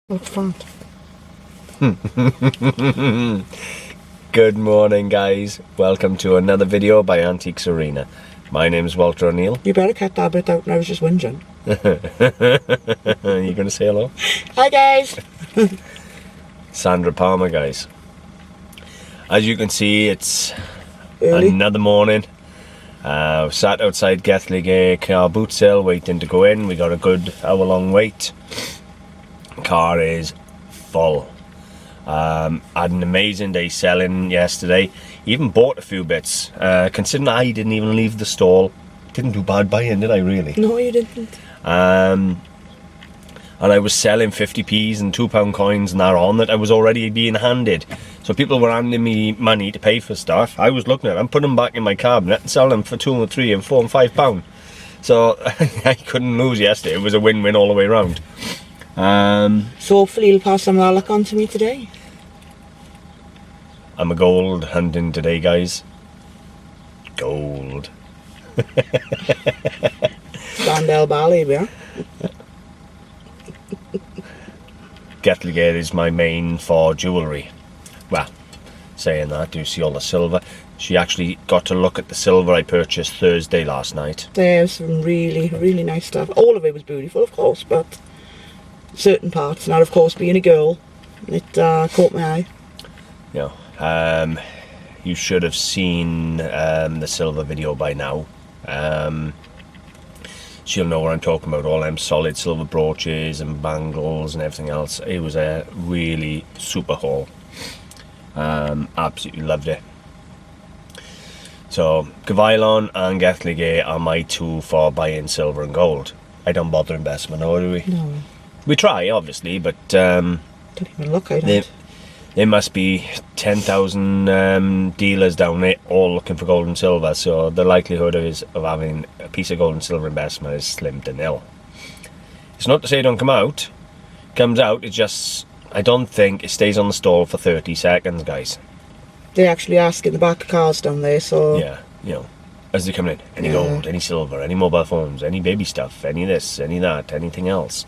Up front. Good morning, guys. Welcome to another video by Antiques Arena. My name is Walter O'Neill. You better cut that bit out, and I was just whinging. You gonna say hello? Hi guys! Sandra Palmer, guys. As you can see, it's Early. another morning. Sat outside Gelligear car boot sale waiting to go in. We got a good hour-long wait. Car is full. Had an amazing day selling yesterday. Even bought a few bits. Considering I didn't even leave the stall. Didn't do bad buying, did I really? No, you didn't. And I was selling 50p's and £2 coins and that on that I was already being handed. So people were handing me money to pay for stuff. I was looking at them, putting them back in my cabinet and selling them for £2 and £3 and £4 and £5. So I couldn't lose yesterday. It was a win-win all the way around. So hopefully you'll pass some of that luck on to me today. I'm a gold hunting today, guys. Gold. Standell Ballet, yeah? Gelligear is my main for jewellery. Well, saying that, do you see all the silver? She actually got to look at the silver I purchased Thursday last night. There's some really, really nice stuff. All of it was beautiful, of course, but certain parts, and of course being a girl, it caught my eye. You know, you should have seen the silver video by now. She'll know what I'm talking about, all them solid silver brooches and bangles and everything else. It was a really super haul. Absolutely loved it. So, Gavilon and Gelligear are my two for buying silver and gold. I don't bother investment, or do we? No. We try, obviously, but Don't even look, I don't. there must be 10,000 dealers down there all looking for gold and silver, so the likelihood of having a piece of gold and silver investment is slim to nil. It's not to say it don't come out. It comes out, it just, I don't think it stays on the stall for 30 seconds, guys. They actually ask in the back of cars down there, so... Yeah, you know, as they come in, any Yeah. gold, any silver, any mobile phones, any baby stuff, any this, any that, anything else.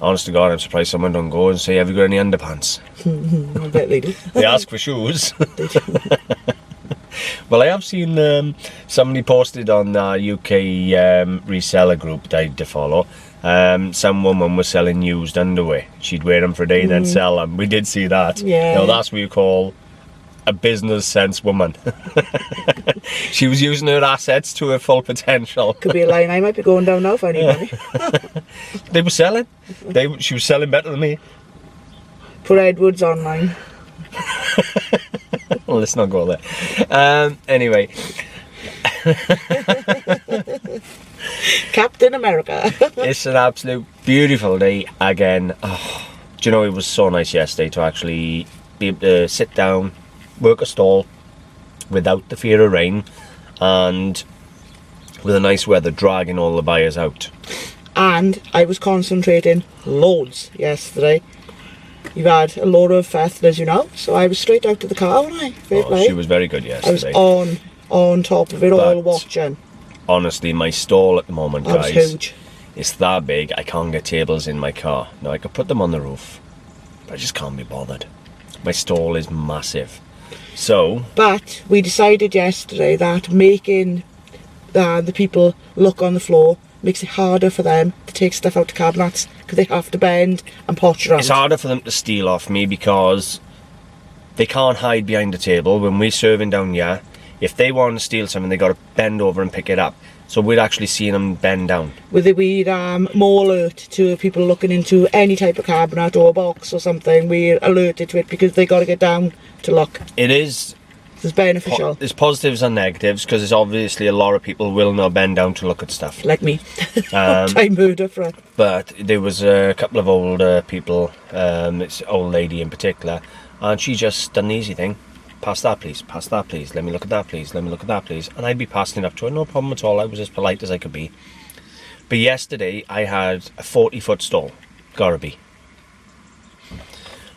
Honest to God, I'm surprised someone don't go and say, have you got any underpants? I bet they do. They ask for shoes. They do. Well, I have seen somebody posted on our UK reseller group that I had to follow. Some woman was selling used underwear. She'd wear them for a day and then sell them. We did see that. Yeah. Now that's what you call a business sense woman. She was using her assets to her full potential. Could be a line I might be going down now for anybody. They were selling. She was selling better than me. Put Edwards online. Well, let's not go there. Anyway. Captain America. It's an absolute beautiful day again. Oh, do you know, it was so nice yesterday to actually be able to sit down, work a stall without the fear of rain and with a nice weather dragging all the buyers out. And I was concentrating loads yesterday. You've had a load of festivals, you know, so I was straight out to the car, wasn't I? Fair play. She was very good I was yesterday. on top of it But all, watching. honestly, my stall at the moment, That was guys, huge. it's that big I can't get tables in my car. Now I could put them on the roof, but I just can't be bothered. My stall is massive. So But we decided yesterday that making the people look on the floor makes it harder for them to take stuff out of cabinets because they have to bend and potch around. it's harder for them to steal off me because they can't hide behind the table when we're serving down here. If they want to steal something, they got to bend over and pick it up. So we're actually seeing them bend down. We'd more alert to people looking into any type of cabinet or a box or something. We're alerted to it because they got to get down to look. It is. It's beneficial. There's positives and negatives because there's obviously a lot of people will not bend down to look at stuff. Like me. Time murder for it. But there was a couple of older people, this old lady in particular, and she just done the easy thing. Pass that please, pass that please, let me look at that please, let me look at that please. And I'd be passing it up to her, no problem at all. I was as polite as I could be. But yesterday I had a 40-foot stall, gotta be.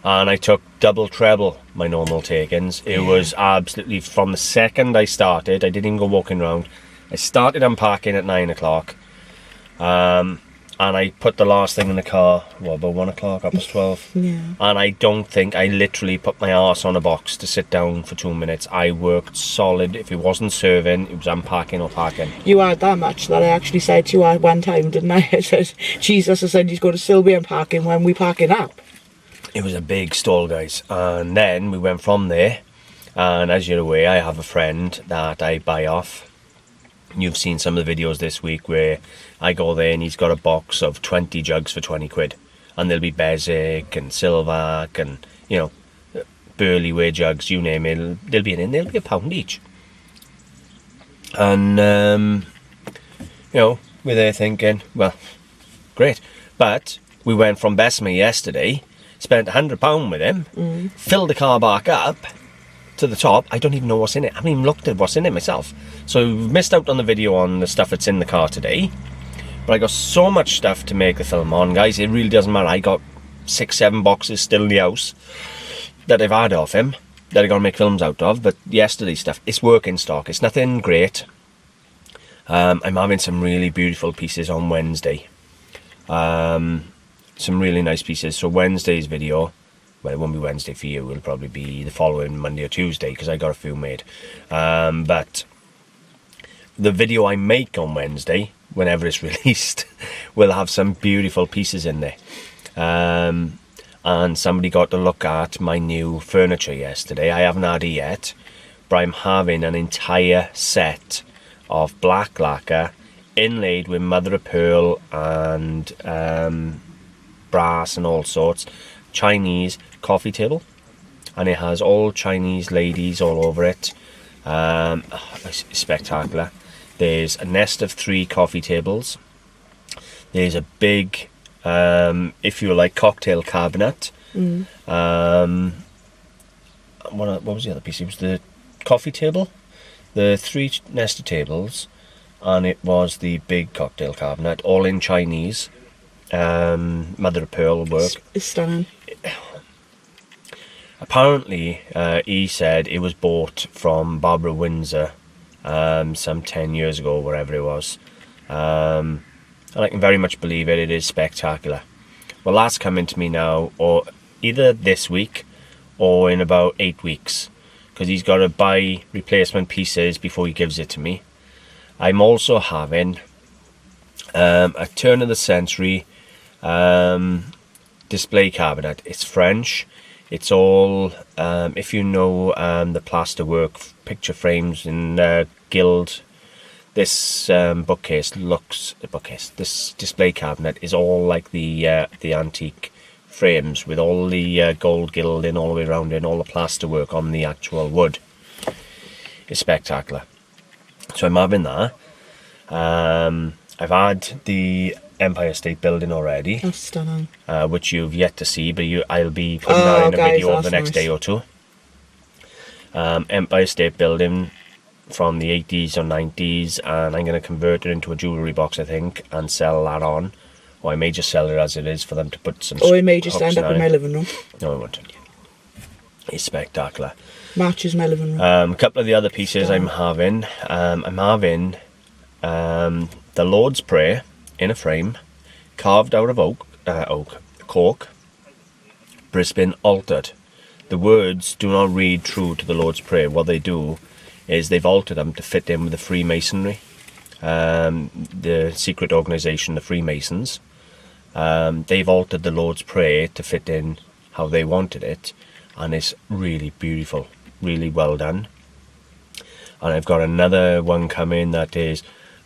And I took double treble my normal take-ins. It was absolutely, from the second I started, I didn't even go walking around. I started unpacking at 9 o'clock. and I put the last thing in the car, about 1 o'clock, 12. Yeah. And I don't think I literally put my arse on a box to sit down for 2 minutes. I worked solid. If it wasn't serving, it was unpacking or packing. You had that much that I actually said to you at one time, didn't I? I said, Jesus, I said, he's going to still be unpacking when we packing up. It was a big stall, guys. And then we went from there. And as you're aware, I have a friend that I buy off. You've seen some of the videos this week where I go there and he's got a box of 20 jugs for 20 quid. And there'll be Bezic and Silvac and, you know, Burley-ware jugs, you name it. They'll be in, they'll be £1 each. And, you know, we're there thinking, well, great. But we went from Bessemer yesterday, spent £100 with him, filled the car back up to the top. I don't even know what's in it. I haven't even looked at what's in it myself. So we've missed out on the video on the stuff that's in the car today. But I got so much stuff to make the film on, guys. It really doesn't matter. I got 6-7 boxes still in the house that I've had off him that I got to make films out of. But yesterday's stuff, it's work in stock. It's nothing great. I'm having some really beautiful pieces on Wednesday. Some really nice pieces. So Wednesday's video, well, it won't be Wednesday for you. It'll probably be the following Monday or Tuesday because I got a few made. But the video I make on Wednesday, whenever it's released, will have some beautiful pieces in there. And somebody got to look at my new furniture yesterday. I haven't had it yet, but I'm having an entire set of black lacquer inlaid with mother of pearl and brass and all sorts. Chinese coffee table, and it has all Chinese ladies all over it. It's spectacular. There's a nest of 3 coffee tables. There's a big, if you like, cocktail cabinet. What was the other piece? It was the coffee table, the 3 nested tables, and it was the big cocktail cabinet, all in Chinese. Mother of pearl work. It's stunning. Apparently, he said it was bought from Barbara Windsor some 10 years ago, wherever it was. And I can very much believe it. It is spectacular. Well, that's coming to me now, or either this week or in about 8 weeks, because he's got to buy replacement pieces before he gives it to me. I'm also having a turn of the century display cabinet. It's French. It's all, if you know the plasterwork picture frames in Guild, this this display cabinet is all like the antique frames with all the gold gilding all the way around it and all the plasterwork on the actual wood. It's spectacular. So I'm having that. I've had the Empire State Building already. That's stunning. Which you've yet to see, but I'll be putting that in a video over the next day or two. Empire State Building from the 80s or 90s, and I'm going to convert it into a jewellery box, I think, and sell that on. Or I may just sell it as it is for them to put some. Or it may just end up in my living room. No, it won't. It's spectacular. Matches my living room. A couple of the other pieces I'm having. I'm having the Lord's Prayer in a frame, carved out of cork, Brisbane altered. The words do not read true to the Lord's Prayer. What they do is they've altered them to fit in with the Freemasonry, the secret organisation, the Freemasons. They've altered the Lord's Prayer to fit in how they wanted it, and it's really beautiful, really well done. And I've got another one coming that is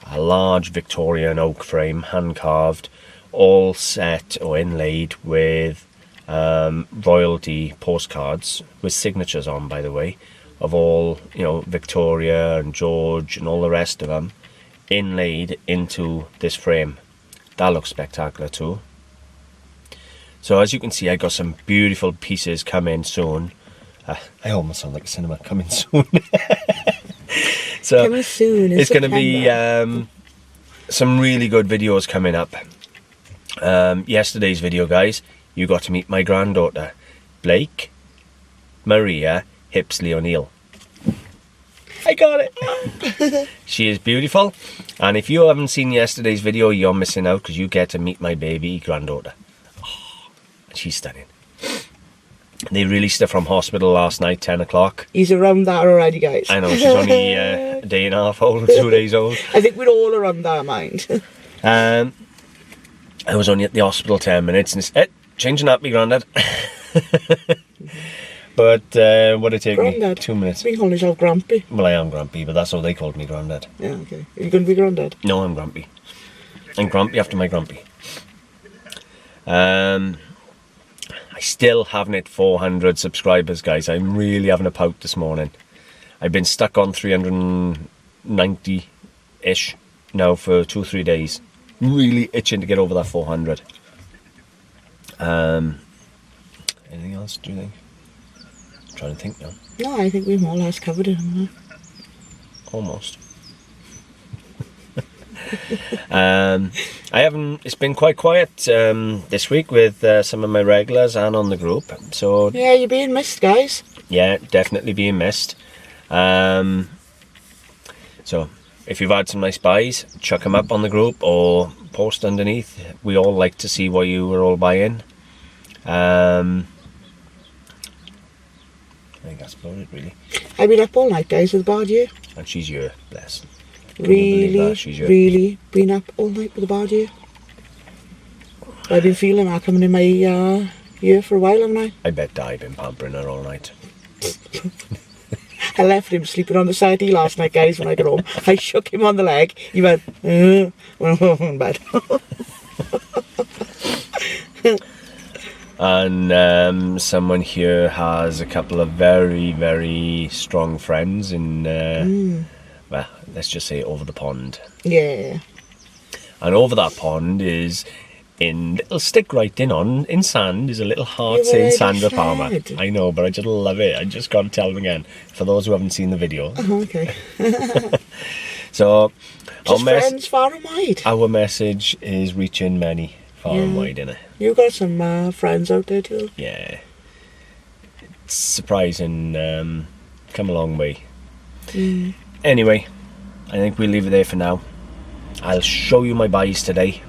a large Victorian oak frame, hand carved, all set or inlaid with royalty postcards with signatures on, by the way, of all, you know, Victoria and George and all the rest of them inlaid into this frame. That looks spectacular too. So as you can see, I got some beautiful pieces coming soon. I almost sound like a cinema. Coming soon. So coming soon. It's going to be some really good videos coming up. Yesterday's video, guys, you got to meet my granddaughter, Blake Maria Hipsley O'Neill. I got it. She is beautiful. And if you haven't seen yesterday's video, you're missing out because you get to meet my baby granddaughter. Oh, she's stunning. They released her from hospital last night, 10 o'clock. He's around that already, guys. I know, she's only a day and a half old, 2 days old. I think we're all around that mind. I was only at the hospital 10 minutes and it's, changing nappy, Grandad. But what did it take me? 2 minutes. We call yourself Grumpy. Well, I am grumpy, but that's all they called me, Grandad. Yeah, okay. Are you going to be Grandad? No, I'm grumpy. I'm grumpy after my grumpy. I still haven't hit 400 subscribers, guys. I'm really having a pout this morning. I've been stuck on 390-ish now for 2 or 3 days. Really itching to get over that 400. Anything else, do you think? I'm trying to think now. No, I think we've more or less covered it, haven't we? Almost. It's been quite quiet this week with some of my regulars and on the group. So yeah, you're being missed, guys. Yeah, definitely being missed. So if you've had some nice buys, chuck them up on the group or post underneath. We all like to see what you were all buying. I think that's about it, really. I've been up all night, guys, with the bad year. And she's your bless. Really been up all night with the bad year. I've been feeling that coming in my year for a while, haven't I? I bet I've been pampering her all night. I left him sleeping on the settee last night, guys, when I got home. I shook him on the leg. He went, went home in bed. And someone here has a couple of very, very strong friends in, well, let's just say over the pond. Yeah. And over that pond is, it'll stick right in sand, is a little heart saying Sandra Palmer. I know, but I just love it. I just got to tell them again, for those who haven't seen the video. Okay. So, just friends far and wide. Our message is reaching many far and wide, innit? You got some friends out there too. Yeah. It's surprising, come a long way. Anyway, I think we'll leave it there for now. I'll show you my buys today.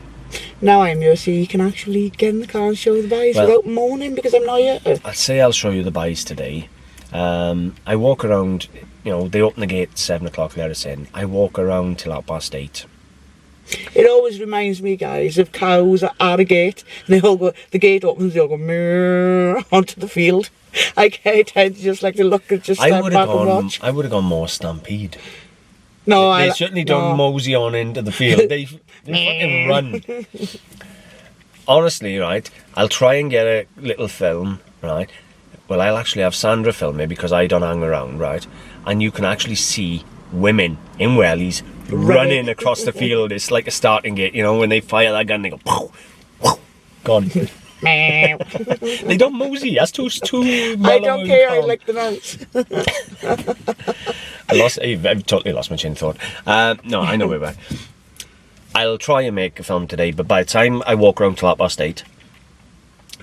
Now I'm here, so you can actually get in the car and show the buys without moaning because I'm not here. I'll say I'll show you the buys today. I walk around, you know, they open the gate at 7 o'clock, let us in. I walk around till 8:30. It always reminds me, guys, of cows at a gate. And they all go, the gate opens, they all go moo onto the field. I tend to just like to look and just stand back and watch. I would have gone more stampede. No, they certainly don't mosey on into the field. They fucking run. Honestly, right, I'll try and get a little film, right? Well, I'll actually have Sandra film it because I don't hang around, right? And you can actually see women in wellies running across the field. It's like a starting gate, you know, when they fire that gun, they go, pow, pow, gone. They don't mosey, that's too I don't care, I like the mouse. I've totally lost my chain of thought. No, I know we're back. I'll try and make a film today, but by the time I walk around till 8:30,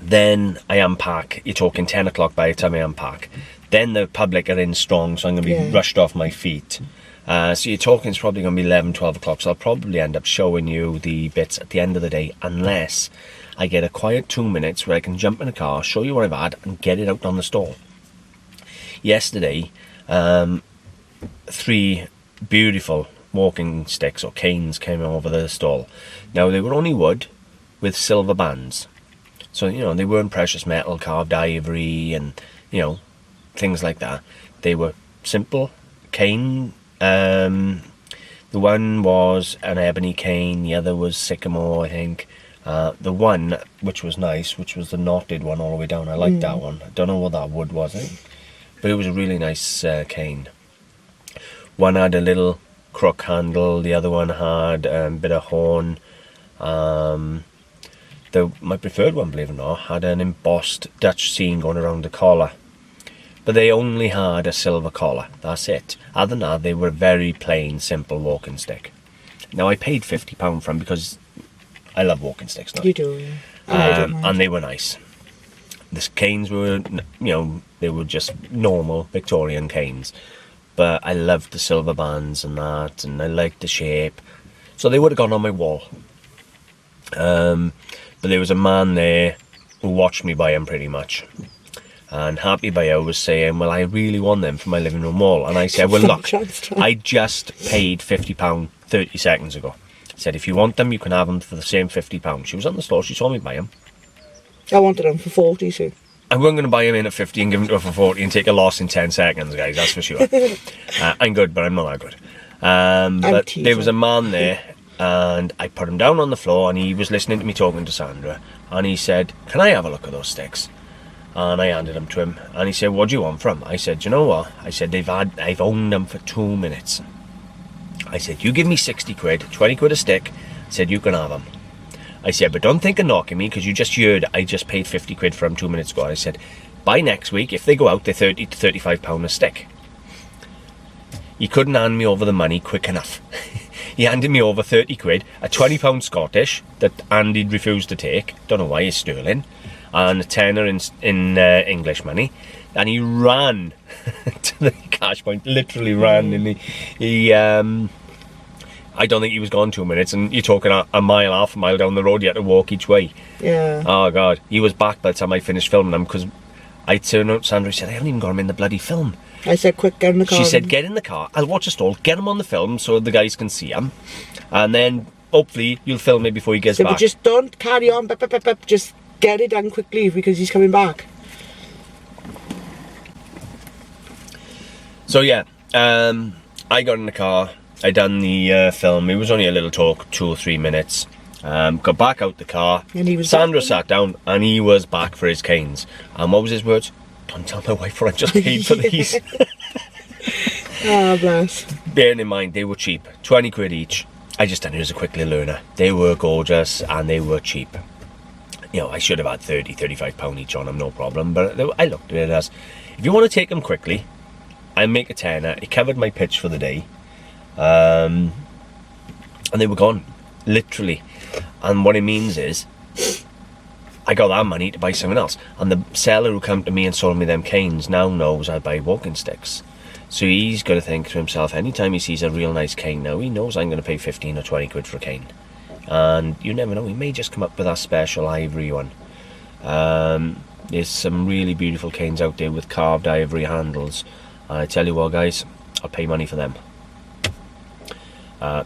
then I unpack. You're talking 10 o'clock by the time I unpack. Then the public are in strong, so I'm going to be rushed off my feet. So you're talking it's probably going to be 11, 12 o'clock, so I'll probably end up showing you the bits at the end of the day, unless I get a quiet 2 minutes where I can jump in a car, show you what I've had, and get it out on the stall. Yesterday, 3 beautiful walking sticks or canes came over the stall. Now, they were only wood with silver bands. So, you know, they weren't precious metal, carved ivory, and, you know, things like that. They were simple cane. The one was an ebony cane, the other was sycamore, I think. The one, which was nice, which was the knotted one all the way down, I liked that one. I don't know what that wood was, but it was a really nice cane. One had a little crook handle, the other one had a bit of horn. My preferred one, believe it or not, had an embossed Dutch scene going around the collar. But they only had a silver collar, that's it. Other than that, they were a very plain, simple walking stick. Now, I paid £50 for them because I love walking sticks now. You do, yeah. And they were nice. The canes were, you know, they were just normal Victorian canes. but I loved the silver bands and that, and I liked the shape. So they would have gone on my wall. But there was a man there who watched me buy them pretty much. And Happy Buyer was saying, well, I really want them for my living room wall. And I said, well, look, I just paid £50 30 seconds ago. I said, if you want them, you can have them for the same £50. She was on the store, she saw me buy them. I wanted them for 40, so. I wasn't going to buy them in at 50 and give them to her for 40 and take a loss in 10 seconds, guys, that's for sure. I'm good, but I'm not that good. But there was a man there, and I put him down on the floor, and he was listening to me talking to Sandra, and he said, can I have a look at those sticks? And I handed them to him, and he said, what do you want from them? I said, you know what? I said, I've owned them for 2 minutes. I said, you give me 60 quid, 20 quid a stick. I said, you can have them. I said, but don't think of knocking me, because you just heard I just paid 50 quid for them 2 minutes ago. I said, by next week, if they go out, they're 30 to 35 pound a stick. He couldn't hand me over the money quick enough. He handed me over 30 quid, a £20 Scottish that Andy'd refused to take. Don't know why, he's sterling. And a tenner in English money, and he ran to the cash point, literally ran, and he I don't think he was gone 2 minutes, and you're talking a mile, half a mile down the road, you had to walk each way. Yeah. Oh God, he was back by the time I finished filming them, because I turned out to Sandra, said, I haven't even got him in the bloody film. I said, quick, get in the car. She said, get in the car, I'll watch the stall, get him on the film so the guys can see him, and then hopefully you'll film it before he gets back. But just don't carry on, just get it done quickly because he's coming back. So yeah, I got in the car, I done the film. It was only a little talk, 2 or 3 minutes. Got back out the car, and he was Sandra sat down, and he was back for his canes. And what was his words? Don't tell my wife what I just paid for these. Oh, bless. Bearing in mind, they were cheap, 20 quid each. I just done it as a quick little learner. They were gorgeous, and they were cheap. You know, I should have had 30, 35 pound each on them, no problem. But I looked at it as, if you want to take them quickly, I make a tenner. It covered my pitch for the day. And they were gone, literally. And what it means is, I got that money to buy something else. And the seller who came to me and sold me them canes now knows I buy walking sticks. So he's going to think to himself, anytime he sees a real nice cane now, he knows I'm going to pay 15 or 20 quid for a cane. And you never know, he may just come up with that special ivory one. There's some really beautiful canes out there with carved ivory handles. And I tell you what, guys, I'll pay money for them.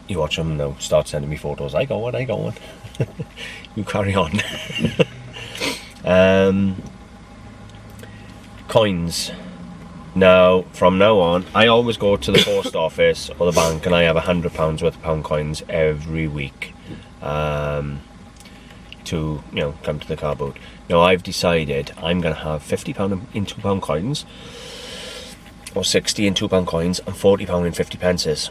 You watch them now, start sending me photos. I got one. You carry on. Coins. Now, from now on, I always go to the post office or the bank, and I have £100 worth of pound coins every week. To, you know, come to the car boot. Now I've decided I'm going to have £50 in £2 coins, or 60 in £2 coins, and £40 in 50 pences.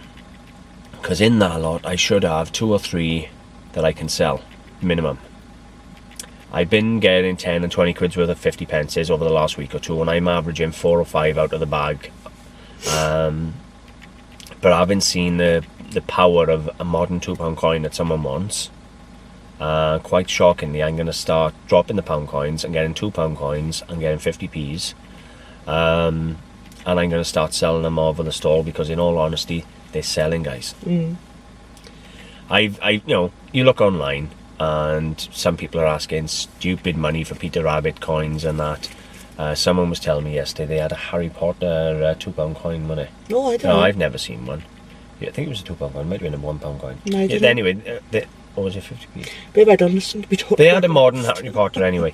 Because in that lot I should have 2 or 3 that I can sell, minimum. I've been getting 10 and 20 quid's worth of 50 pences over the last week or two, and I'm averaging 4 or 5 out of the bag. But I haven't seen the power of a modern £2 coin that someone wants. Quite shockingly, I'm going to start dropping the pound coins and getting £2 coins and getting 50p's. And I'm going to start selling them over the stall, because in all honesty, they're selling, guys. You know, you look online and some people are asking stupid money for Peter Rabbit coins and that. Someone was telling me yesterday they had a Harry Potter £2 coin money. No, I don't know. I've never seen one. Yeah, I think it was a £2 coin, might have been a £1 coin. No, I didn't. Anyway, what was it, 50p? Babe, I don't listen to be talking. They had a modern Harry Potter anyway,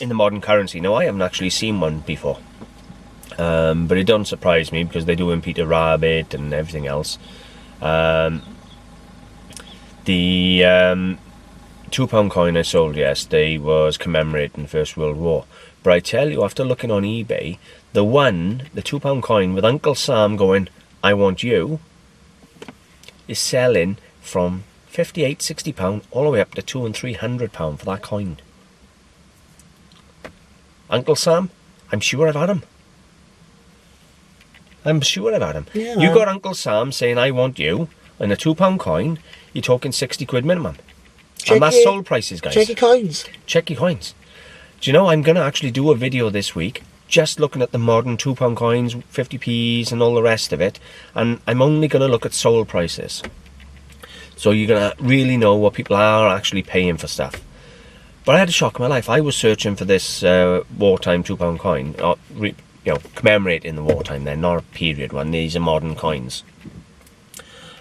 in the modern currency. Now, I haven't actually seen one before. But it doesn't surprise me, because they do in Peter Rabbit and everything else. The £2 coin I sold yesterday was commemorating the First World War. But I tell you, after looking on eBay, the £2 coin with Uncle Sam going, I want you, is selling from £58, £60 all the way up to £200 and £300 for that coin. Uncle Sam, I'm sure I've had him. Yeah. You got Uncle Sam saying, I want you, and a £2 coin, you're talking 60 quid minimum. And that's sold prices, guys. Check your coins. Check your coins. Do you know, I'm going to actually do a video this week just looking at the modern £2 coins, 50p's and all the rest of it, and I'm only going to look at sold prices. So you're going to really know what people are actually paying for stuff. But I had a shock in my life. I was searching for this wartime £2 coin, commemorating the wartime then, not a period one. These are modern coins.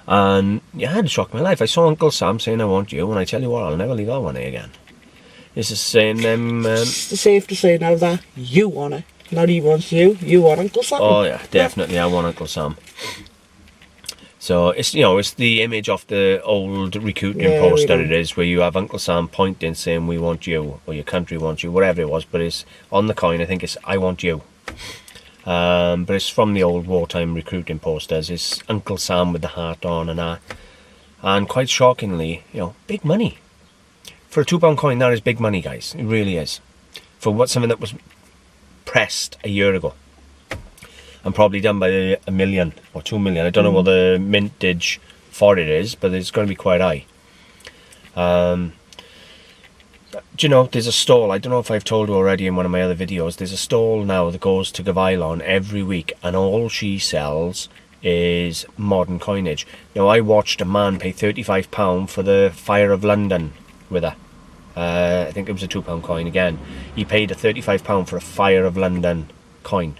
And yeah, I had a shock in my life. I saw Uncle Sam saying, I want you, and I tell you what, I'll never leave that one again. This is saying, it's safe to say now that you want it. Not he wants you, you want Uncle Sam. Oh yeah, definitely, I want Uncle Sam. So it's it's the image of the old recruiting poster it is, where you have Uncle Sam pointing saying we want you, or your country wants you, whatever it was, but it's on the coin, I think it's I want you. But it's from the old wartime recruiting posters. It's Uncle Sam with the heart on and that. And quite shockingly, big money. For a £2 coin, that is big money, guys. It really is. For something that was pressed a year ago. And probably done by $1 million or $2 million. I don't know what the mintage for it is, but it's going to be quite high. Do you know, there's a stall, I don't know if I've told you already in one of my other videos, there's a stall now that goes to Gavilon every week, and all she sells is modern coinage. Now, I watched a man pay £35 for the Fire of London with her. I think it was a £2 coin again. He paid a £35 for a Fire of London coin.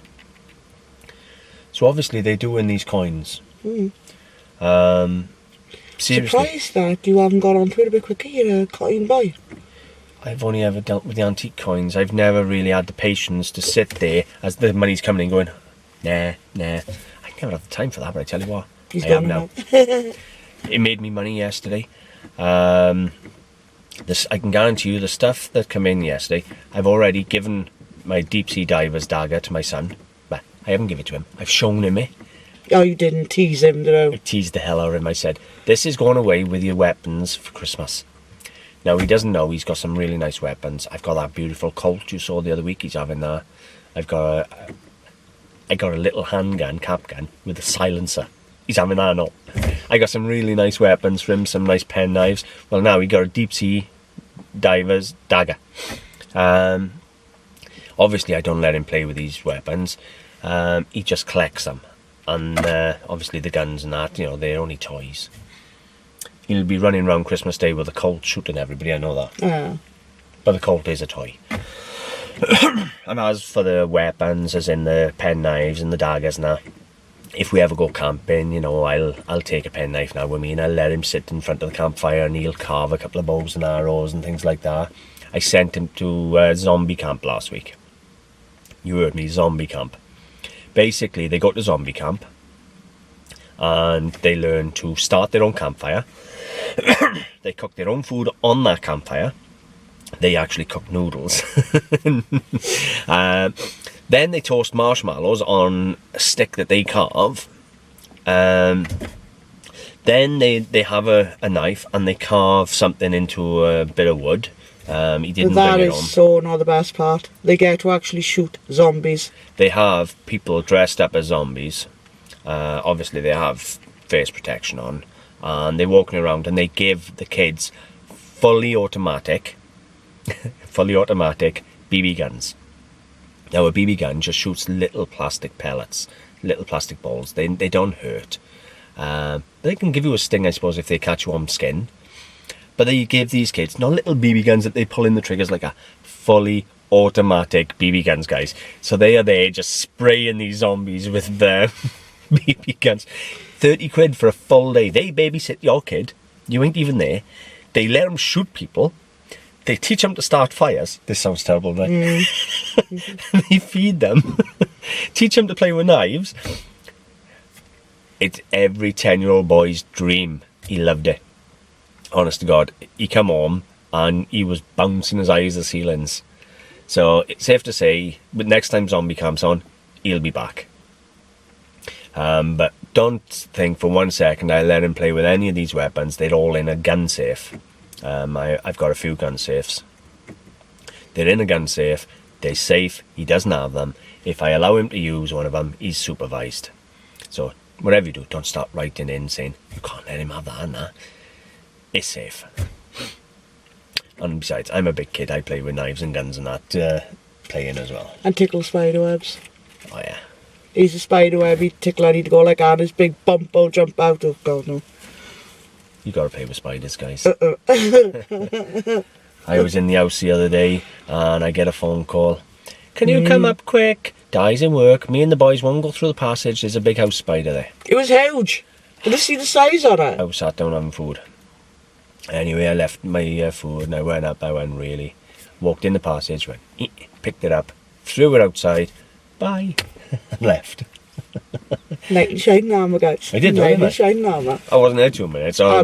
So obviously they do in these coins. Seriously. Surprised that you haven't got onto it a bit quicker. You're a coin boy. I've only ever dealt with the antique coins. I've never really had the patience to sit there as the money's coming in going, nah. I never have the time for that, but I tell you what, I am now. It made me money yesterday. I can guarantee you the stuff that came in yesterday, I've already given my deep sea diver's dagger to my son. But I haven't given it to him. I've shown him it. Oh, you didn't tease him, did you? I teased the hell out of him. I said, this is going away with your weapons for Christmas. Now, he doesn't know he's got some really nice weapons. I've got that beautiful Colt you saw the other week. He's having that. I got a little handgun, cap gun, with a silencer. He's having that and all. I got some really nice weapons for him, some nice pen knives. Well, now he got a deep sea diver's dagger. Obviously, I don't let him play with these weapons. He just collects them. And obviously the guns and that, they're only toys. He'll be running around Christmas Day with a Colt shooting everybody, I know that. Yeah. But the Colt is a toy. And as for the weapons, as in the pen knives and the daggers and that, if we ever go camping, I'll take a pen knife now with me and I'll let him sit in front of the campfire and he'll carve a couple of bows and arrows and things like that. I sent him to zombie camp last week. You heard me, zombie camp. Basically, they go to zombie camp and they learn to start their own campfire. They cook their own food on that campfire. They actually cook noodles. Then they toast marshmallows on a stick that they carve. Then they have a knife and they carve something into a bit of wood. He didn't bring it on. That is so not the best part. They get to actually shoot zombies. They have people dressed up as zombies. Obviously they have face protection on. And they're walking around and they give the kids fully automatic BB guns. Now a BB gun just shoots little plastic pellets, little plastic balls. They don't hurt. They can give you a sting, I suppose, if they catch you on skin. But they give these kids not little BB guns that they pull in the triggers, like a fully automatic BB guns, guys. So they are there just spraying these zombies with their BB guns. 30 quid for a full day. They babysit your kid. You ain't even there. They let them shoot people. They teach them to start fires. This sounds terrible, right? They feed them. Teach them to play with knives. It's every 10-year-old boy's dream. He loved it. Honest to God. He come home and he was bouncing his eyes at the ceilings. So it's safe to say, but next time zombie camp's on, he'll be back. But don't think for 1 second I let him play with any of these weapons. They're all in a gun safe. I've got a few gun safes. They're in a gun safe. They're safe. He doesn't have them. If I allow him to use one of them, he's supervised. So whatever you do, don't start writing in saying, you can't let him have that and that. It's safe. And besides, I'm a big kid. I play with knives and guns and that. playing as well. And tickle spiderwebs. Oh yeah. He's a spiderwebby tickler. He'd go like that. His big bump will jump out. Oh God, no. You gotta play with spiders, guys. I was in the house the other day and I get a phone call. Can you come up quick? Di's in work. Me and the boys won't go through the passage. There's a big house spider there. It was huge. Did you see the size of it? I was sat down having food. Anyway, I left my food and I went up. I went really. Walked in the passage, went, picked it up, threw it outside, bye, and left. Knight in shining armour, guys. I did, Knight in shining armour. I wasn't there 2 minutes. So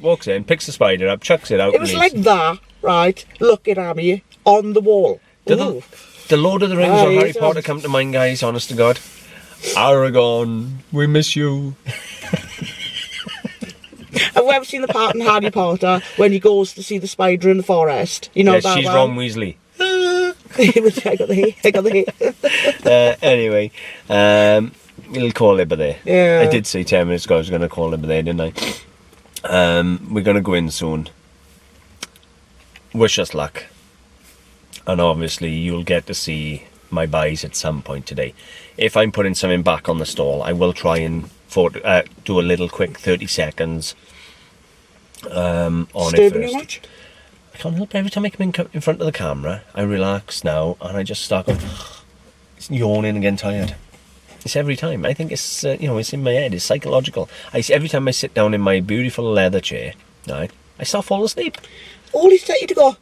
walks in, picks the spider up, chucks it out. It was like that, right, looking at me on the wall. The Lord of the Rings or Harry Potter come to mind, guys, honest to God. Aragorn, we miss you. Have you ever seen the part in Harry Potter when he goes to see the spider in the forest? You know yes, that she's one? Ron Weasley. I got the hair. Anyway, we'll call Libba there. Yeah. I did say 10 minutes ago I was going to call Libba there, didn't I? We're going to go in soon. Wish us luck. And obviously you'll get to see my buys at some point today. If I'm putting something back on the stall, I will try and do a little quick 30 seconds on it first. Much? I can't help it. Every time I come in front of the camera, I relax now and I just start going, yawning and getting tired. It's every time. I think it's, it's in my head. It's psychological. Every time I sit down in my beautiful leather chair, right, I start falling asleep. All he's telling you to go,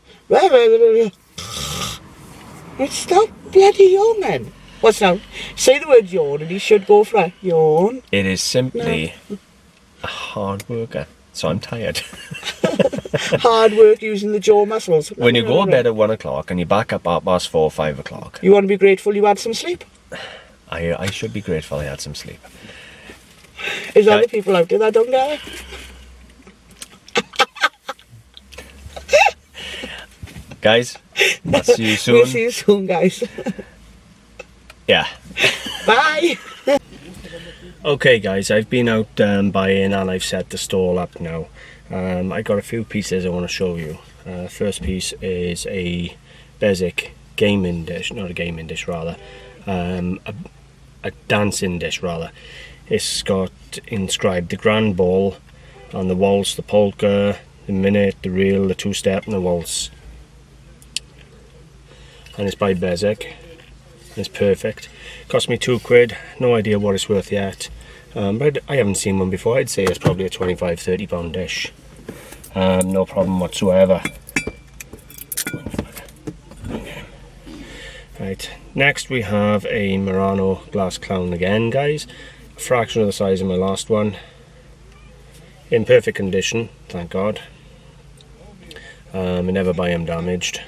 stop bloody yawning. What's now? Say the word yawn and he should go for it. Yawn. It is simply a hard worker, so I'm tired. Hard work using the jaw muscles. When you go to bed at 1 o'clock and you back up at past 4 or 5 o'clock. You want to be grateful you had some sleep? I should be grateful I had some sleep. There's other people out there that don't get it. Guys, I'll see you soon. We'll see you soon, guys. Yeah. Bye. Okay, guys, I've been out buying and I've set the stall up now. I got a few pieces I want to show you. First piece is a basic gaming dish, not a gaming dish rather, a dancing dish rather. It's got inscribed the grand ball on the waltz, the polka, the minute, the reel, the two-step and the waltz. And it's by Bezek. It's perfect. Cost me £2. No idea what it's worth yet. But I haven't seen one before. I'd say it's probably a £25–30 dish. No problem whatsoever. Right. Next we have a Murano glass clown again, guys. A fraction of the size of my last one. In perfect condition, thank God. I never buy him damaged.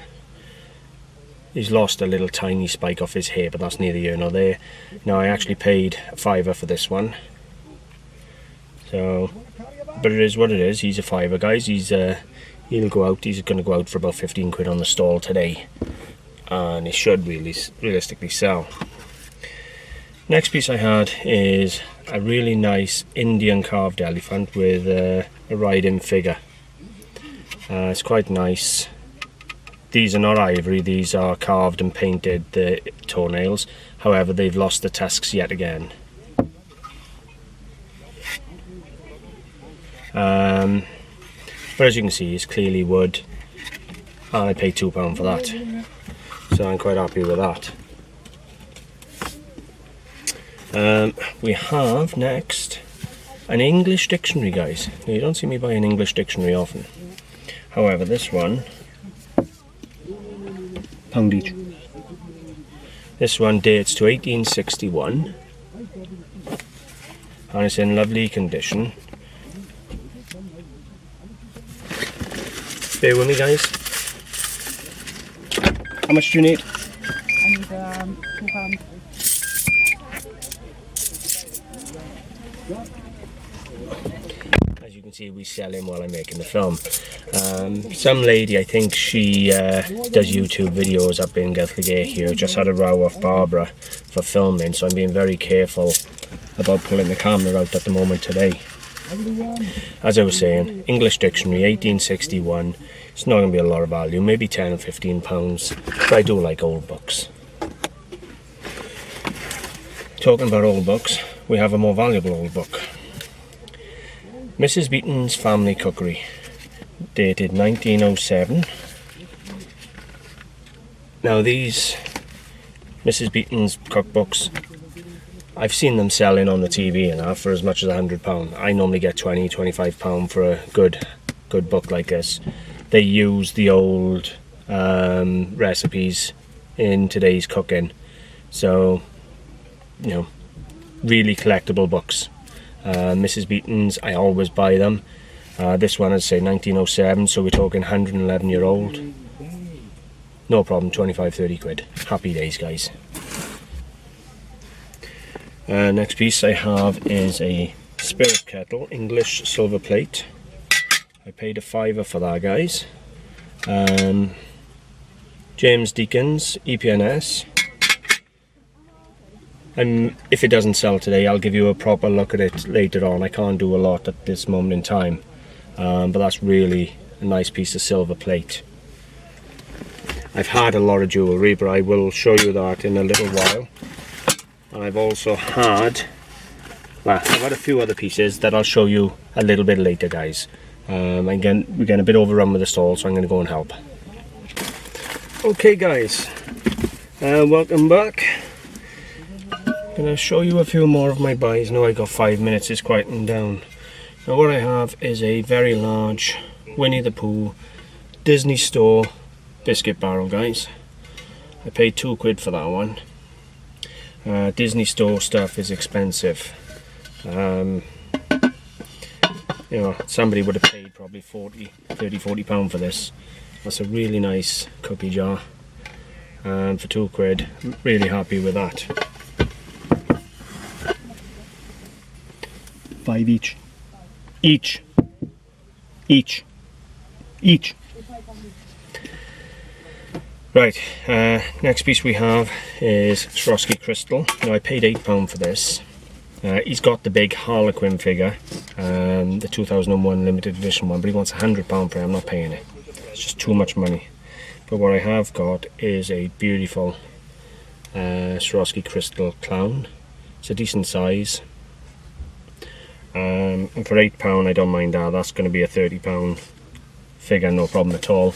He's lost a little tiny spike off his hair, but that's neither here nor there. Now I actually paid £5 for this one. So, but it is what it is. He's a £5, guys. He'll go out. He's going to go out for about £15 on the stall today, and he should really realistically sell. Next piece I had is a really nice Indian carved elephant with a riding figure. It's quite nice. These are not ivory, these are carved and painted, the toenails. However, they've lost the tusks yet again. But as you can see, it's clearly wood, and I paid £2 for that. So I'm quite happy with that. We have next an English dictionary, guys. Now, you don't see me buy an English dictionary often. However, this one, £1 each. This one dates to 1861 and it's in lovely condition. Bear with me, guys. How much do you need? I need £2. As you can see, we sell him while I'm making the film. Some lady, I think she does YouTube videos up in Gelligear here, just had a row off Barbara for filming, so I'm being very careful about pulling the camera out at the moment today. As I was saying, English dictionary, 1861, It's not going to be a lot of value, maybe 10 or 15 pounds, but I do like old books. Talking about old books, we have a more valuable old book. Mrs. Beeton's Family Cookery, dated 1907. Now these Mrs. Beeton's cookbooks, I've seen them selling on the TV and for as much as £100. I normally get £20–25 for a good book like this. They use the old recipes in today's cooking, so you know, really collectible books. Mrs. Beeton's, I always buy them. This one is say 1907, so we're talking 111-year-old. No problem, 25–30 quid. Happy days, guys. Next piece I have is a spirit kettle, English silver plate. I paid a £5 for that, guys. James Deacon's EPNS. If it doesn't sell today, I'll give you a proper look at it later on. I can't do a lot at this moment in time, but that's really a nice piece of silver plate. I've had a lot of jewellery, but I will show you that in a little while. And I've also had, well, I've had a few other pieces that I'll show you a little bit later, guys. Again, we're getting a bit overrun with the stall, so I'm going to go and help. Okay, guys, welcome back. I'm going to show you a few more of my buys. Now I got 5 minutes, it's quieting down. Now what I have is a very large Winnie the Pooh Disney Store biscuit barrel, guys. I paid £2 for that one. Disney Store stuff is expensive. You know, somebody would have paid probably £30–40 for this. That's a really nice cookie jar, and for £2, really happy with that. 5 each. Each. Right, next piece we have is Swarovski crystal. Now I paid £8 for this. He's got the big Harlequin figure, the 2001 limited edition one, but he wants £100 for it. I'm not paying it. It's just too much money. But what I have got is a beautiful Swarovski crystal clown. It's a decent size. And for £8 I don't mind that. That's going to be a £30 figure, no problem at all.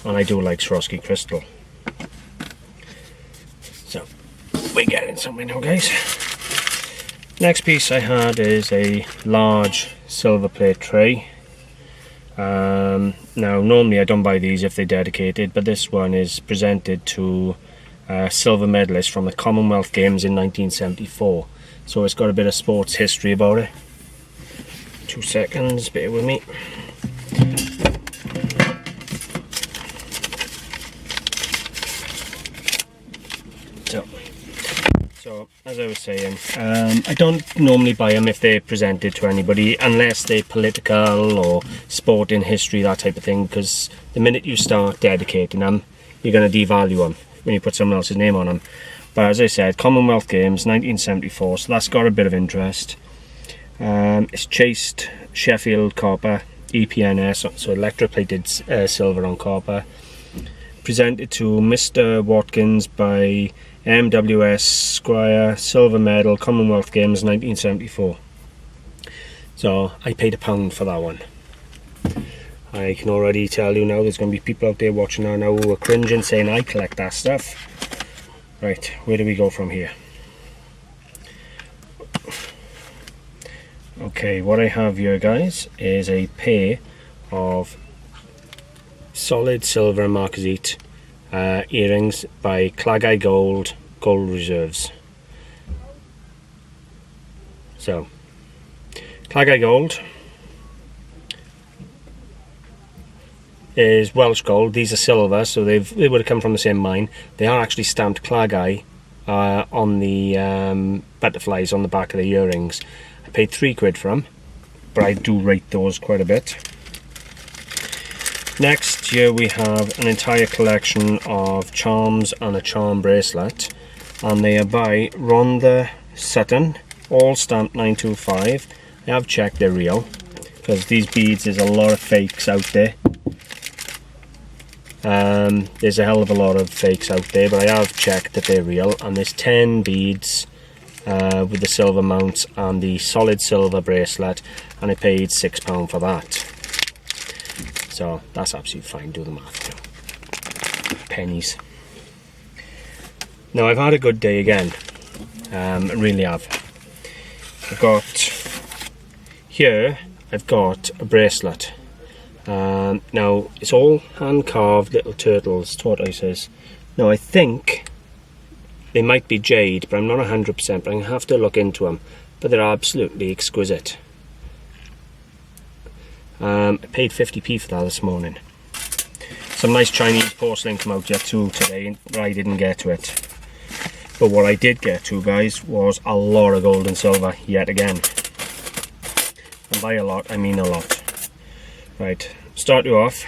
And I do like Swarovski crystal. So we're getting somewhere now, guys. Next piece I had is a large silver plate tray. Now normally I don't buy these if they're dedicated, but this one is presented to a silver medalist from the Commonwealth Games in 1974. So it's got a bit of sports history about it. 2 seconds, bear with me. So as I was saying, I don't normally buy them if they're presented to anybody, unless they're political or sport in history, that type of thing, because the minute you start dedicating them, you're going to devalue them when you put someone else's name on them. But as I said, Commonwealth Games 1974, so that's got a bit of interest. It's chased Sheffield copper, EPNS, so electroplated silver on copper. Presented to Mr. Watkins by MWS Squire, silver medal, Commonwealth Games 1974. So I paid £1 for that one. I can already tell you now there's going to be people out there watching now who are cringing, saying I collect that stuff. Right, where do we go from here? Okay, what I have here, guys, is a pair of solid silver marquisite earrings by Gelligear Gold Reserves. So Gelligear Gold is Welsh gold. These are silver, so they would have come from the same mine. They are actually stamped Gelligear on the butterflies on the back of the earrings. I paid £3 for them, but I do rate those quite a bit. Next, here we have an entire collection of charms and a charm bracelet, and they are by Rhonda Sutton, all stamped 925. I have checked they're real, because these beads, there's a lot of fakes out there. There's a hell of a lot of fakes out there, but I have checked that they're real, and there's 10 beads with the silver mounts and the solid silver bracelet, and I paid £6 for that. So that's absolutely fine, do the math. Pennies. Now I've had a good day again, I really have. I've got a bracelet. Now it's all hand carved little turtles, tortoises. Now I think they might be jade, but I'm not 100%, but I'm going to have to look into them. But they're absolutely exquisite. I paid 50p for that this morning. Some nice Chinese porcelain come out yet too today, but I didn't get to it. But what I did get to, guys, was a lot of gold and silver yet again. And by a lot, I mean a lot. Right, start you off.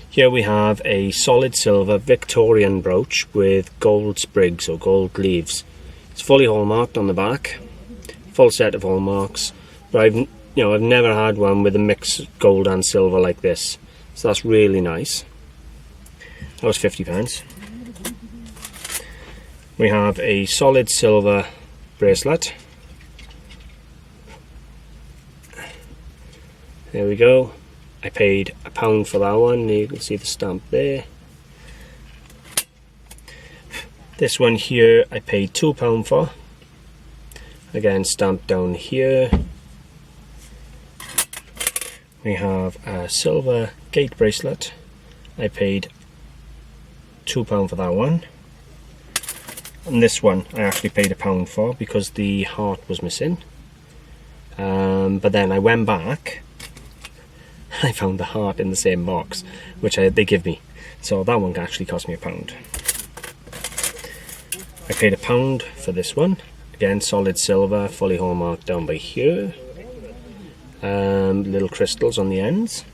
Here we have a solid silver Victorian brooch with gold sprigs or gold leaves. It's fully hallmarked on the back, full set of hallmarks. But I've never had one with a mix of gold and silver like this, so that's really nice. That was £50. We have a solid silver bracelet. There we go. I paid £1 for that one. You can see the stamp there. This one here I paid £2 for. Again, stamped down here. We have a silver gate bracelet. I paid £2 for that one. And this one I actually paid £1 for because the heart was missing. But then I went back. I found the heart in the same box, which they give me. So that one actually cost me £1. I paid £1 for this one. Again, solid silver, fully hallmarked down by here. Little crystals on the ends.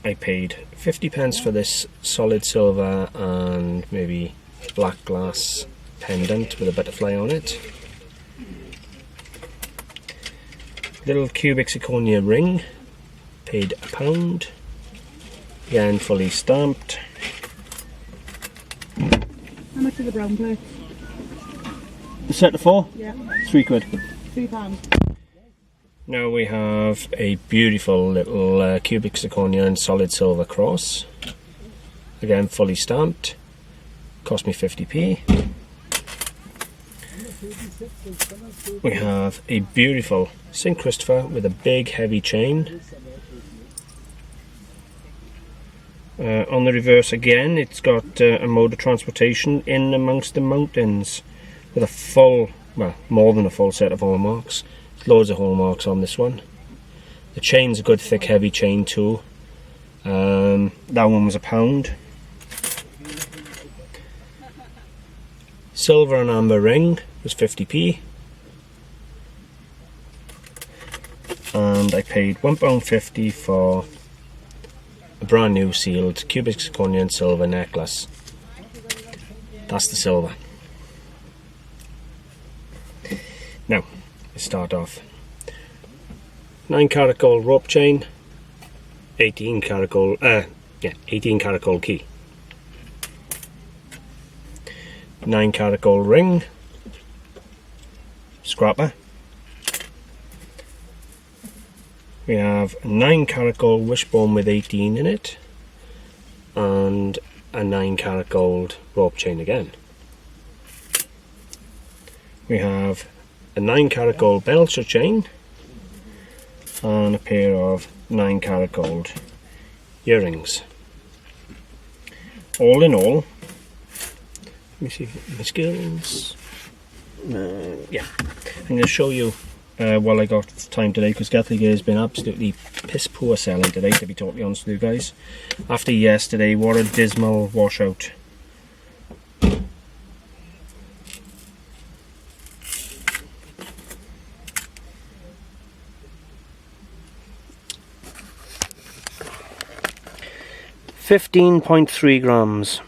I paid 50p for this solid silver and maybe black glass pendant with a butterfly on it. Little cubic zirconia ring, paid £1. Again, fully stamped. How much are the brown plates? The set of 4? Yeah. £3. £3. Now we have a beautiful little cubic zirconia and solid silver cross. Again, fully stamped. Cost me 50p. We have a beautiful St. Christopher with a big heavy chain. On the reverse again, it's got a mode of transportation in amongst the mountains with a full, well, more than a full set of hallmarks. Loads of hallmarks on this one. The chain's a good thick heavy chain too. That one was £1. Silver and amber ring was 50p. And I paid £1.50 for a brand new sealed cubic zirconia and silver necklace. That's the silver. Now, let's start off. 9-carat gold rope chain, 18-carat gold, 18-carat gold key. 9-carat gold ring, scrapper. We have a 9-carat gold wishbone with 18 in it, and a 9-carat gold rope chain again. We have a 9-carat gold Belcher chain, and a pair of 9-carat gold earrings. All in all, let me see my skills. Yeah, I'm going to show you while I got time today, because Gelligear has been absolutely piss poor selling today, to be totally honest with you guys. After yesterday, what a dismal washout. £15.3 grams.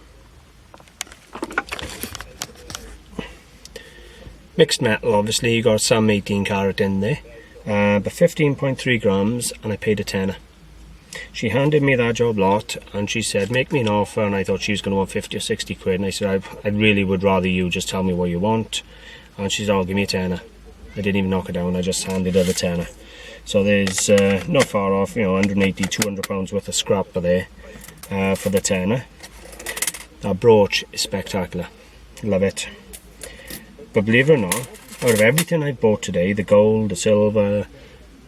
Mixed metal, obviously, you got some 18 carat in there, but 15.3 grams, and I paid a tenner. she handed me that job lot and she said, make me an offer, and I thought she was going to want 50 or 60 quid, and I said, I really would rather you just tell me what you want. And she said, oh, give me a tenner. I didn't even knock her down, I just handed her the tenner. So there's not far off, you know, 180, 200 pounds worth of scrap there for the tenner. That brooch is spectacular, love it. But believe it or not, out of everything I bought today, the gold, the silver,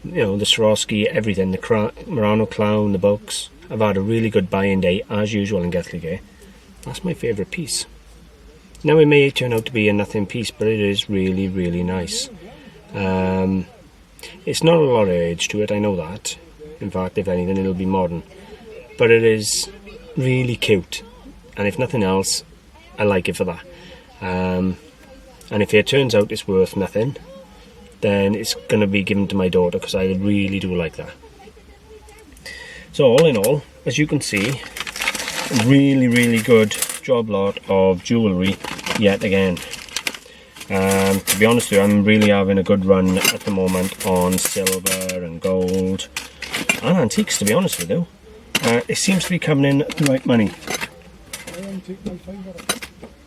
you know, the Swarovski, everything, the Murano Clown, the books, I've had a really good buying day as usual in Gelligear. That's my favourite piece. Now it may turn out to be a nothing piece, but it is really, really nice. It's not a lot of age to it, I know that. In fact, if anything, it'll be modern. But it is really cute. And if nothing else, I like it for that. And if it turns out it's worth nothing, then it's going to be given to my daughter, because I really do like that. So all in all, as you can see, really, really good job lot of jewellery yet again. To be honest with you, I'm really having a good run at the moment on silver and gold and antiques, to be honest with you. It seems to be coming in at the right money.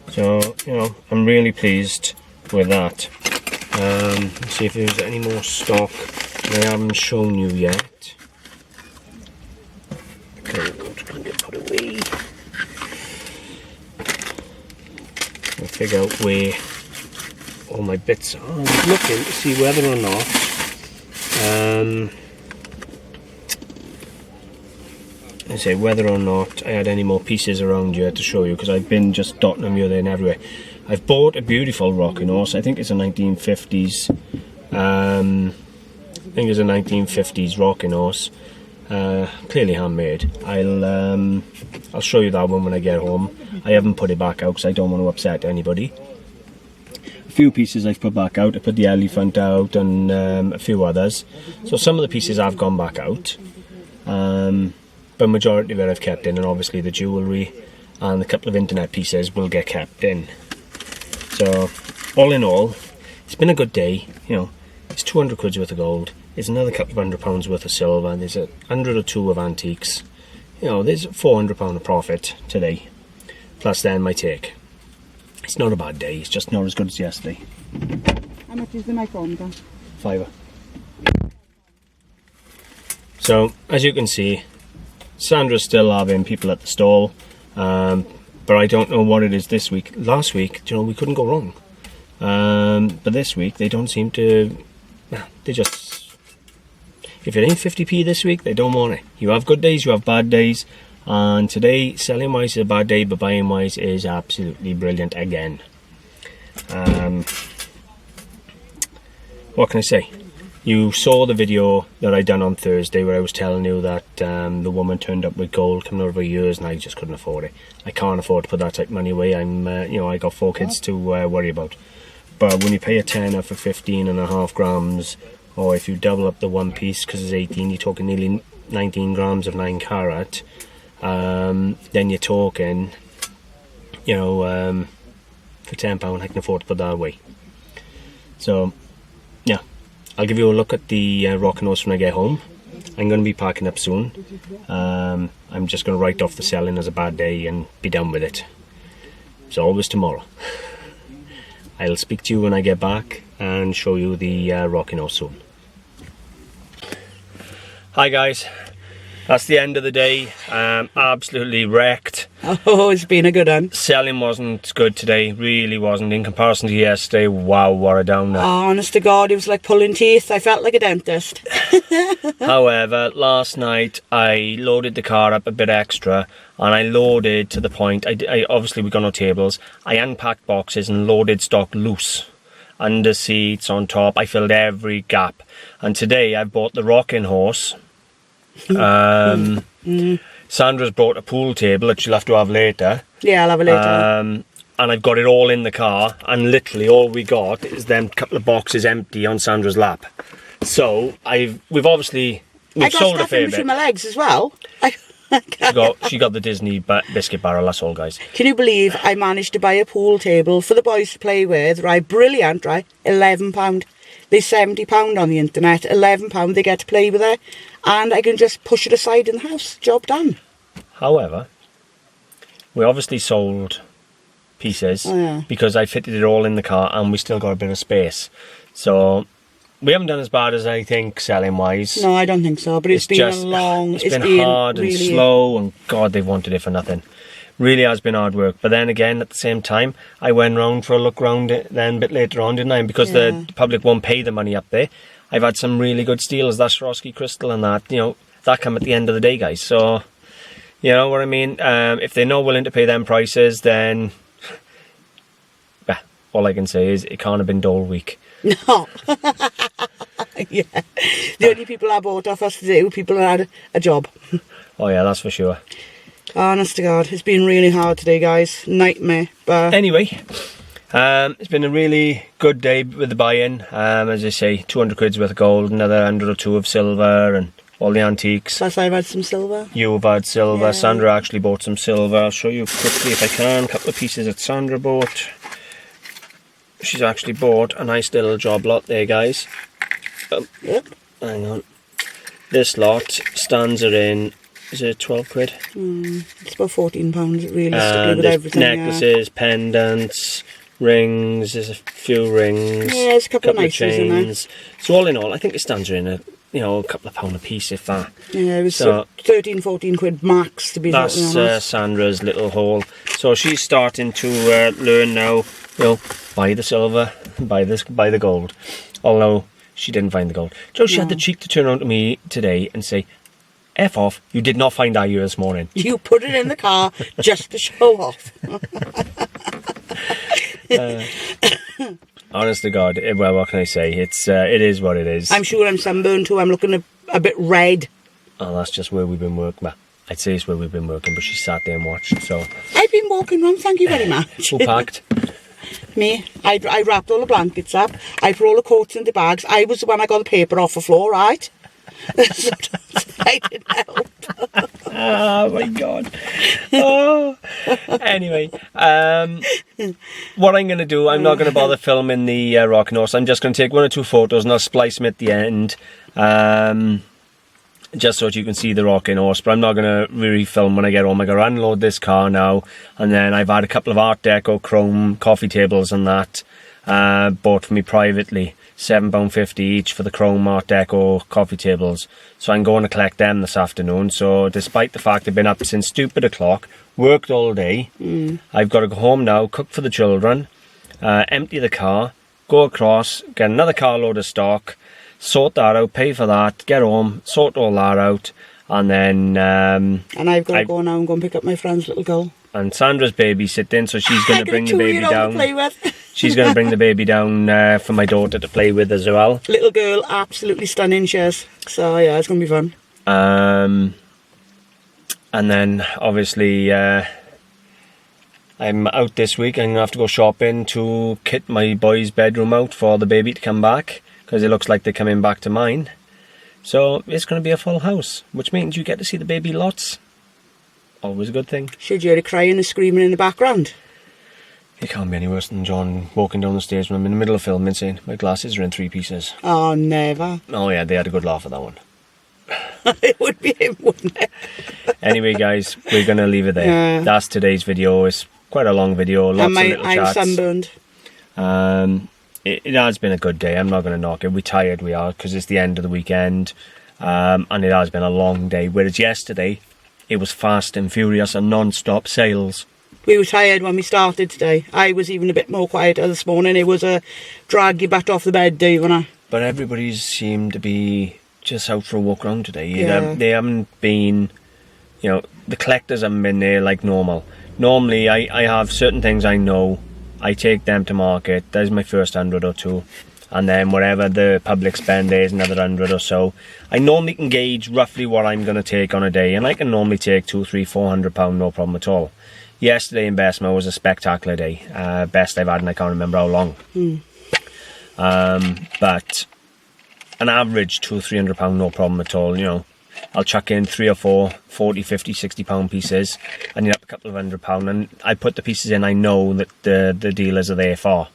So, you know, I'm really pleased with that. Let's see if there's any more stock I haven't shown you yet. Gold can get put away. I'll figure out where all my bits are. I was looking to see whether or not I had any more pieces around here to show you, because I've been just dotting them here, there and everywhere. I've bought a beautiful rocking horse. I think it's a 1950s. I think it's a 1950s rocking horse. Clearly handmade. I'll show you that one when I get home. I haven't put it back out because I don't want to upset anybody. A few pieces I've put back out. I put the elephant out and a few others. So some of the pieces have gone back out. But majority of it I've kept in, and obviously the jewellery and a couple of internet pieces will get kept in. So all in all, it's been a good day. You know, it's 200 quid's worth of gold. There's another couple of £100 worth of silver. There's 100 or 2 of antiques. You know, there's £400 of profit today. Plus then my take. It's not a bad day. It's just not as good as yesterday. How much is the micrometer? £5. So as you can see, Sandra's still having people at the stall. But I don't know what it is this week. Last week, you know, we couldn't go wrong. But this week, they don't seem to... They just... If it ain't 50p this week, they don't want it. You have good days, you have bad days. And today, selling-wise is a bad day, but buying-wise is absolutely brilliant again. What can I say? You saw the video that I done on Thursday where I was telling you that the woman turned up with gold coming over years, and I just couldn't afford it. I can't afford to put that type of money away. I'm, you know, I got 4 kids to worry about. But when you pay a tenner for 15.5 grams, or if you double up the one piece because it's 18, you're talking nearly 19 grams of 9 carat. Then you're talking, you know, for £10 I can afford to put that away. So, yeah. I'll give you a look at the rocking horse when I get home. I'm going to be packing up soon. I'm just going to write off the selling as a bad day and be done with it. It's always tomorrow. I'll speak to you when I get back and show you the rocking horse soon. Hi guys, that's the end of the day. Absolutely wrecked. Oh, it's been a good one. Selling wasn't good today, really wasn't. In comparison to yesterday, wow, what a downer. Oh, honest to God, it was like pulling teeth. I felt like a dentist. However, last night I loaded the car up a bit extra, and I loaded to the point, I obviously we got no tables, I unpacked boxes and loaded stock loose. Under seats, on top, I filled every gap. And today I bought the rocking horse. Sandra's brought a pool table that she'll have to have later. Yeah, I'll have it later. And I've got it all in the car, and literally all we got is them couple of boxes empty on Sandra's lap. So we've sold a fair bit. Between my legs as well. She got the Disney biscuit barrel, that's all guys. Can you believe I managed to buy a pool table for the boys to play with, right? Brilliant, right? £11. There's £70 on the internet, £11 they get to play with it. and I can just push it aside in the house. Job done. However, we obviously sold pieces because I fitted it all in the car and we still got a bit of space. So we haven't done as bad as I think selling wise. No, I don't think so, but it's been just, a long... It's been hard and really slow, and God, they've wanted it for nothing. Really has been hard work. But then again, at the same time, I went round for a look round it then a bit later on, didn't I? And because the public won't pay the money up there, I've had some really good steals. That Swarovski crystal and that, you know, that come at the end of the day, guys. So, you know what I mean? If they're not willing to pay them prices, then... all I can say is it can't have been dull week. No. Yeah. The only people I bought off us today were people that had a job. Oh yeah, that's for sure. Honest to God, it's been really hard today, guys. Nightmare. But anyway, it's been a really good day with the buy-in. As I say, 200 quid's worth of gold, another 100 or 2 of silver, and all the antiques. Plus I've had some silver. You've had silver. Yeah. Sandra actually bought some silver. I'll show you quickly if I can. A couple of pieces that Sandra bought. She's actually bought a nice little job lot there, guys. Yep. Hang on. This lot stands her in, is it 12 quid? It's about £14 realistically with everything. Necklaces, pendants, rings, there's a few rings. Yeah, there's a couple of nice ones in there. So all in all, I think it stands her in a couple of £1 a piece, if that. Yeah, it was 13, 14 quid max to be that's Sandra's little haul. So she's starting to learn now, buy the silver, buy the gold. Although she didn't find the gold. So she had the cheek to turn around to me today and say, F off, you did not find that here this morning. You put it in the car just to show off. Honest to God, well, what can I say? It is what it is. I'm sure I'm sunburned too. I'm looking a bit red. Oh, that's just where we've been working. Well, I'd say it's where we've been working, but she sat there and watched, so... I've been walking around, thank you very much. Who packed? Me. I wrapped all the blankets up. I put all the coats into bags. I was the one I got the paper off the floor, right? So I didn't help. Oh my God. Oh. Anyway, what I'm going to do, I'm not going to bother filming the rocking horse. I'm just going to take 1 or 2 photos and I'll splice them at the end. Just so that you can see the rocking horse, but I'm not going to really film when I get home. I got to unload this car now, and then I've had a couple of Art Deco chrome coffee tables and that bought for me privately, £7.50 each for the chrome Art Deco coffee tables. So I'm going to collect them this afternoon. So despite the fact I've been up since stupid o'clock, worked all day, I've got to go home now, cook for the children, empty the car, go across, get another carload of stock, sort that out, pay for that, get home, sort all that out, and then... and I've got to go now and go and pick up my friend's little girl. And Sandra's babysitting, so she's going to bring the baby down. To play with. She's going to bring the baby down for my daughter to play with as well. Little girl, absolutely stunning, she is. So yeah, it's going to be fun. And then, obviously, I'm out this week. I'm going to have to go shopping to kit my boy's bedroom out for the baby to come back, because it looks like they're coming back to mine. So it's going to be a full house, which means you get to see the baby lots. Always a good thing. Should you hear the crying and screaming in the background? It can't be any worse than John walking down the stairs when I'm in the middle of filming saying, my glasses are in 3 pieces. Oh, never. Oh yeah, they had a good laugh at that one. It would be him, wouldn't it? Anyway, guys, we're going to leave it there. Yeah. That's today's video. It's quite a long video, lots of little chats. I'm sunburned. It has been a good day. I'm not going to knock it. We're tired, we are, because it's the end of the weekend. And it has been a long day. Whereas yesterday, it was fast and furious and non-stop sales. We were tired when we started today. I was even a bit more quieter this morning. It was a drag you back off the bed day, wasn't it? But everybody seemed to be just out for a walk around today. Yeah. They haven't been, the collectors haven't been there like normal. Normally, I have certain things I know. I take them to market. There's my first 100 or 2. And then whatever the public spend, there's another 100 or so. I normally can gauge roughly what I'm going to take on a day. And I can normally take £200, £300, £400, no problem at all. Yesterday in Bessemer was a spectacular day. Best I've had and I can't remember how long. But an average £200, £300, no problem at all, I'll chuck in 3 or 4 40, 50, 60 pound pieces and you're up a couple of £100, and I put the pieces in I know that the dealers are there for.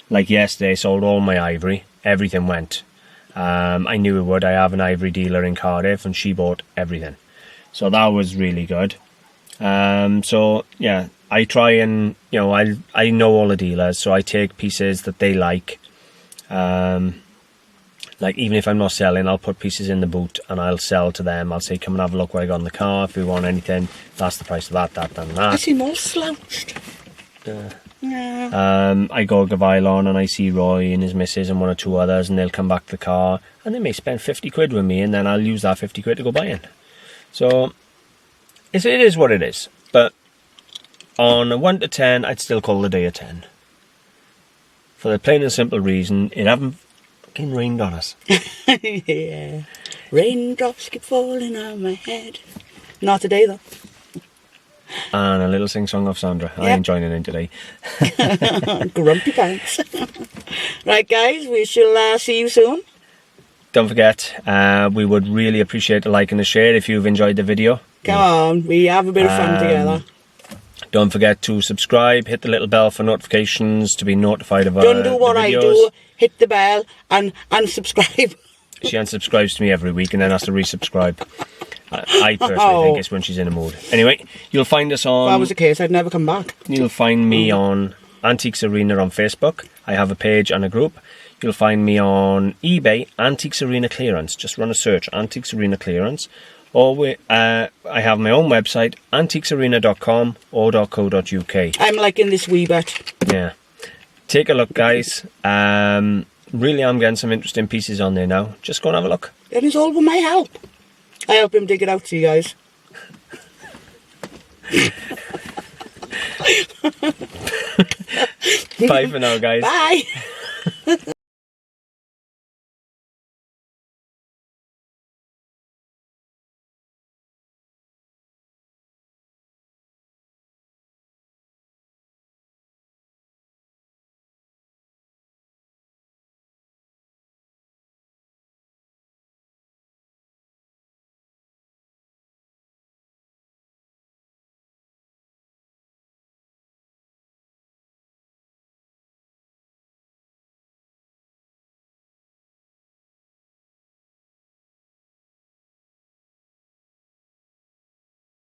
Like yesterday, I sold all my ivory, everything went. I knew it would. I have an ivory dealer in Cardiff, and she bought everything, so that was really good. So yeah, I try and, you know, I know all the dealers, so I take pieces that they like. Like, even if I'm not selling, I'll put pieces in the boot and I'll sell to them. I'll say, come and have a look what I got in the car. If you want anything, that's the price of that, and that. I seem all slouched. Yeah. I go Gavilon and I see Roy and his missus and one or two others, and they'll come back to the car and they may spend 50 quid with me, and then I'll use that 50 quid to go buying. So it is what it is. But on a 1 to 10, I'd still call the day a 10. For the plain and simple reason, it haven't fucking rained on us. Yeah. Raindrops keep falling on my head. Not today, though. And a little sing-song of Sandra. Yep. I ain't joining in today. Grumpy pants. Right, guys, we shall see you soon. Don't forget, we would really appreciate a like and a share if you've enjoyed the video. Come on, we have a bit of fun together. Don't forget to subscribe, hit the little bell for notifications to be notified of our Don't do what I do, hit the bell and subscribe. She unsubscribes to me every week and then has to resubscribe. I personally think it's when she's in a mood. Anyway, you'll find us on... If that was the case, I'd never come back. You'll find me on Antiques Arena on Facebook. I have a page and a group. You'll find me on eBay, Antiques Arena Clearance. Just run a search, Antiques Arena Clearance. Or I have my own website, antiquesarena.com or .co.uk. I'm liking this wee bit. Yeah. Take a look, guys. Really, I'm getting some interesting pieces on there now. Just go and have a look. It is all with my help. I help him dig it out to you guys. Bye for now, guys. Bye.